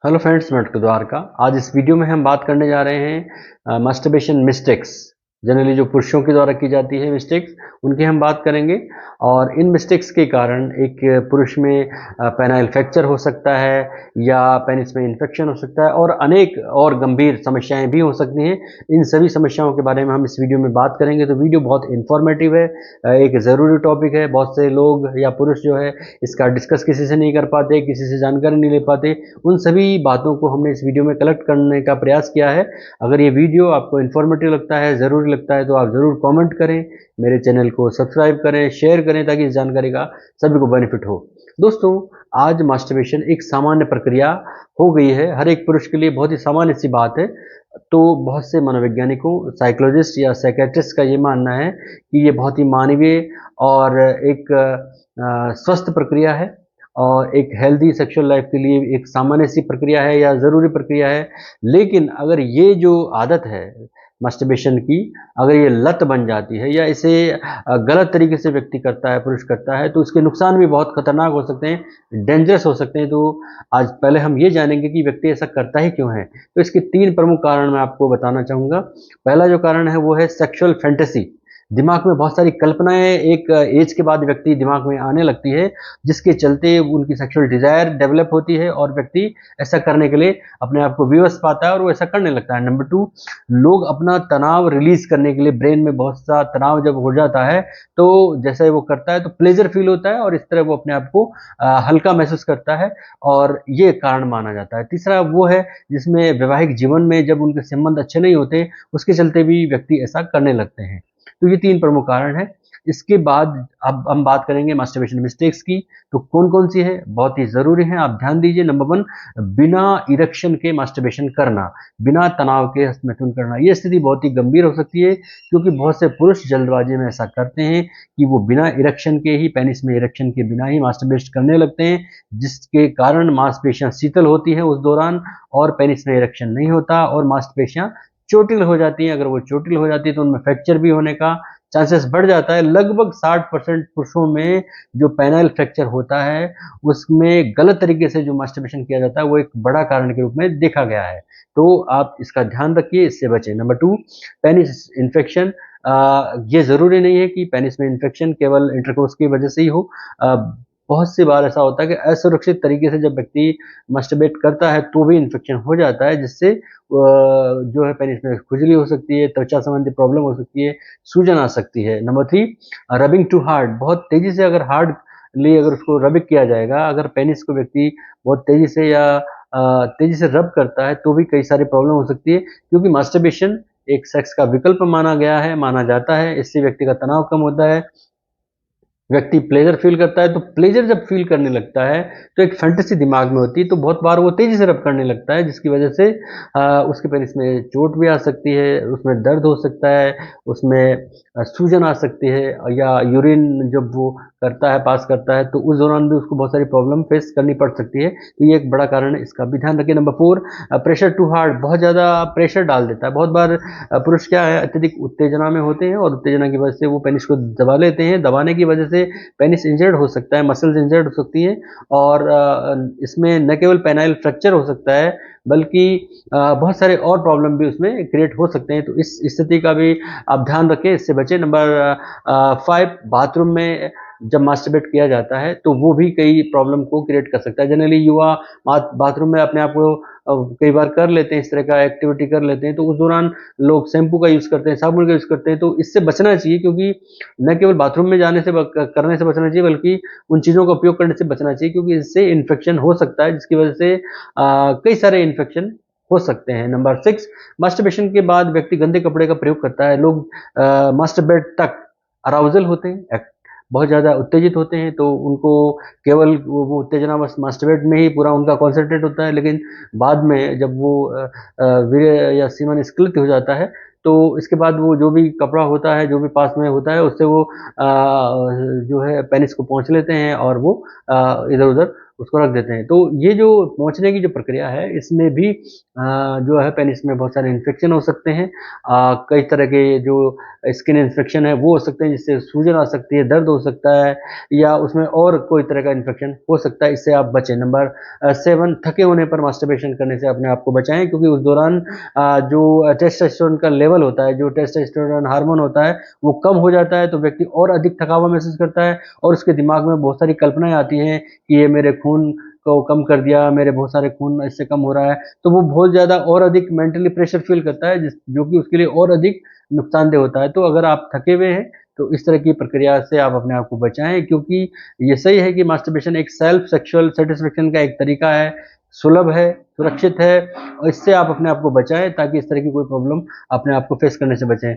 Hello friends, मैं doctor Dwarka. आज इस वीडियो में हम बात करने जा रहे हैं मास्टरबेशन मिस्टेक्स। जनरली जो पुरुषों के द्वारा की जाती है मिस्टेक्स, उनकी हम बात करेंगे। और इन मिस्टेक्स के कारण एक पुरुष में पेनाइल फ्रैक्चर हो सकता है या पेनिस में इन्फेक्शन हो सकता है और अनेक और गंभीर समस्याएं भी हो सकती हैं। इन सभी समस्याओं के बारे में हम इस वीडियो में बात करेंगे। तो वीडियो बहुत इन्फॉर्मेटिव है, एक ज़रूरी टॉपिक है। बहुत से लोग या पुरुष जो है इसका डिस्कस किसी से नहीं कर पाते, किसी से जानकारी नहीं ले पाते। उन सभी बातों को हमने इस वीडियो में कलेक्ट करने का प्रयास किया है। अगर ये वीडियो आपको इन्फॉर्मेटिव लगता है, ज़रूरी लगता है, तो आप ज़रूर कमेंट करें, मेरे चैनल को सब्सक्राइब करें, शेयर करें, ताकि इस जानकारी का सभी को बेनिफिट हो। दोस्तों, आज मास्टरबेशन एक सामान्य प्रक्रिया हो गई है, हर एक पुरुष के लिए बहुत ही सामान्य सी बात है। तो बहुत से मनोवैज्ञानिकों, साइकोलॉजिस्ट या साइकेट्रिस्ट का ये मानना है कि ये बहुत ही मानवीय और एक स्वस्थ प्रक्रिया है और एक हेल्दी सेक्सुअल लाइफ के लिए एक सामान्य सी प्रक्रिया है या ज़रूरी प्रक्रिया है। लेकिन अगर ये जो आदत है मास्टरबेशन की, अगर ये लत बन जाती है या इसे गलत तरीके से व्यक्ति करता है, पुरुष करता है, तो उसके नुकसान भी बहुत खतरनाक हो सकते हैं, डेंजरस हो सकते हैं। तो आज पहले हम ये जानेंगे कि व्यक्ति ऐसा करता ही क्यों है। तो इसके 3 प्रमुख कारण मैं आपको बताना चाहूँगा। पहला जो कारण है वो है सेक्सुअल फैंटेसी। दिमाग में बहुत सारी कल्पनाएं एक एज के बाद व्यक्ति दिमाग में आने लगती है, जिसके चलते उनकी सेक्सुअल डिजायर डेवलप होती है और व्यक्ति ऐसा करने के लिए अपने आप को विवश पाता है और वो ऐसा करने लगता है। नंबर 2, लोग अपना तनाव रिलीज करने के लिए, ब्रेन में बहुत सा तनाव जब हो जाता है तो जैसे वो करता है तो प्लेजर फील होता है और इस तरह वो अपने आप को हल्का महसूस करता है और ये कारण माना जाता है। तीसरा वो है जिसमें वैवाहिक जीवन में जब उनके संबंध अच्छे नहीं होते, उसके चलते भी व्यक्ति ऐसा करने लगते हैं। तो ये 3 प्रमुख कारण हैं। इसके बाद अब हम बात करेंगे मास्टरबेशन मिस्टेक्स की। तो कौन-कौन सी है, बहुत ही ज़रूरी है, आप ध्यान दीजिए। नंबर 1, बिना इरेक्शन के मास्टरबेशन करना, बिना तनाव के हस्तमैथुन करना। ये स्थिति बहुत ही गंभीर हो सकती है, क्योंकि बहुत से पुरुष जल्दबाजी में ऐसा करते हैं कि वो बिना इरेक्शन के ही, पेनिस में इरेक्शन के बिना ही मास्टरबेट करने लगते हैं, जिसके कारण मांसपेशियाँ शीतल होती हैं उस दौरान और पेनिस में इरेक्शन नहीं होता और मांसपेशियाँ चोटिल हो जाती हैं। अगर वो चोटिल हो जाती है तो उनमें फ्रैक्चर भी होने का चांसेस बढ़ जाता है। लगभग 60% पुरुषों में जो पेनाइल फ्रैक्चर होता है, उसमें गलत तरीके से जो मास्टरबेशन किया जाता है, वो एक बड़ा कारण के रूप में देखा गया है। तो आप इसका ध्यान रखिए, इससे बचें। Number 2, penis infection. ये ज़रूरी नहीं है कि पेनिस में इन्फेक्शन केवल इंटरकोर्स की वजह से ही हो। बहुत सी बार ऐसा होता है कि असुरक्षित तरीके से जब व्यक्ति मास्टरबेट करता है तो भी इन्फेक्शन हो जाता है, जिससे जो है पेनिस में खुजली हो सकती है, त्वचा संबंधी प्रॉब्लम हो सकती है, सूजन आ सकती है। Number 3, rubbing too hard. बहुत तेज़ी से अगर हार्डली अगर उसको रब किया जाएगा, अगर पेनिस को व्यक्ति बहुत तेज़ी से या तेज़ी से रब करता है तो भी कई सारी प्रॉब्लम हो सकती है, क्योंकि मास्टरबेशन एक सेक्स का विकल्प माना गया है, माना जाता है। इससे व्यक्ति का तनाव कम होता है, व्यक्ति प्लेजर फील करता है। तो प्लेजर जब फील करने लगता है तो एक फैंटेसी दिमाग में होती है, तो बहुत बार वो तेजी से रब करने लगता है, जिसकी वजह से उसके पेनिस में चोट भी आ सकती है, उसमें दर्द हो सकता है, उसमें सूजन आ सकती है, या यूरिन जब वो करता है, पास करता है, तो उस दौरान भी उसको बहुत सारी प्रॉब्लम फेस करनी पड़ सकती है। तो ये एक बड़ा कारण है, इसका भी ध्यान रखिए। Number 4, pressure too hard. बहुत ज़्यादा प्रेशर डाल देता है। बहुत बार पुरुष क्या है, अत्यधिक उत्तेजना में होते हैं और उत्तेजना की वजह से वो पेनिस को दबा लेते हैं। दबाने की वजह से पेनिस इंजर्ड हो सकता है, मसल्स इंजर्ड हो सकती हैं और इसमें न केवल पेनाइल फ्रैक्चर हो सकता है, बल्कि बहुत सारे और प्रॉब्लम भी उसमें क्रिएट हो सकते हैं। तो इस स्थिति का भी आप ध्यान रखें, इससे बचें। नंबर 5, बाथरूम में जब मास्टरबेट किया जाता है तो वो भी कई प्रॉब्लम को क्रिएट कर सकता है। जनरली युवा बाथरूम में अपने आप को कई बार कर लेते हैं, इस तरह का एक्टिविटी कर लेते हैं, तो उस दौरान लोग शैम्पू का यूज़ करते हैं, साबुन का यूज़ करते हैं। तो इससे बचना चाहिए, क्योंकि न केवल बाथरूम में जाने से करने से बचना चाहिए, बल्कि उन चीज़ों का उपयोग करने से बचना चाहिए, क्योंकि इससे इन्फेक्शन हो सकता है, जिसकी वजह से कई सारे इन्फेक्शन हो सकते हैं। नंबर 6, मास्टरबेशन के बाद व्यक्ति गंदे कपड़े का प्रयोग करता है। लोग मास्टरबेट तक अराउजल होते हैं, बहुत ज़्यादा उत्तेजित होते हैं, तो उनको केवल वो उत्तेजना बस मास्टरबेट में ही पूरा उनका कॉन्सेंट्रेट होता है। लेकिन बाद में जब वो वीर्य या सीमन स्खलित हो जाता है, तो इसके बाद वो जो भी कपड़ा होता है, जो भी पास में होता है, उससे वो जो है पेनिस को पोंछ लेते हैं और वो इधर-उधर उसको रख देते हैं। तो ये जो पोंछने की जो प्रक्रिया है, इसमें भी जो है पेनिस में बहुत सारे इन्फेक्शन हो सकते हैं। कई तरह के जो स्किन इन्फेक्शन है वो हो सकते हैं, जिससे सूजन आ सकती है, दर्द हो सकता है, या उसमें और कोई तरह का इन्फेक्शन हो सकता है। इससे आप बचें। नंबर 7, थके होने पर मास्टरबेशन करने से अपने आप को बचाएं, क्योंकि उस दौरान जो टेस्टोस्टेरोन का लेवल होता है, जो टेस्टोस्टेरोन हार्मोन होता है, वो कम हो जाता है, तो व्यक्ति और अधिक थकावा महसूस करता है और उसके दिमाग में बहुत सारी कल्पनाएं आती हैं कि ये मेरे खून को कम कर दिया, मेरे बहुत सारे खून इससे कम हो रहा है। तो वो बहुत ज़्यादा और अधिक मेंटली प्रेशर फील करता है, जो कि उसके लिए और अधिक नुकसानदेह होता है। तो अगर आप थके हुए हैं तो इस तरह की प्रक्रिया से आप अपने आप को बचाएं, क्योंकि ये सही है कि मास्टरबेशन एक सेल्फ सेक्सुअल सेटिस्फेक्शन का एक तरीका है, सुलभ है, सुरक्षित है, और इससे आप अपने आप को बचाएं ताकि इस तरह की कोई प्रॉब्लम अपने आप को फेस करने से बचें।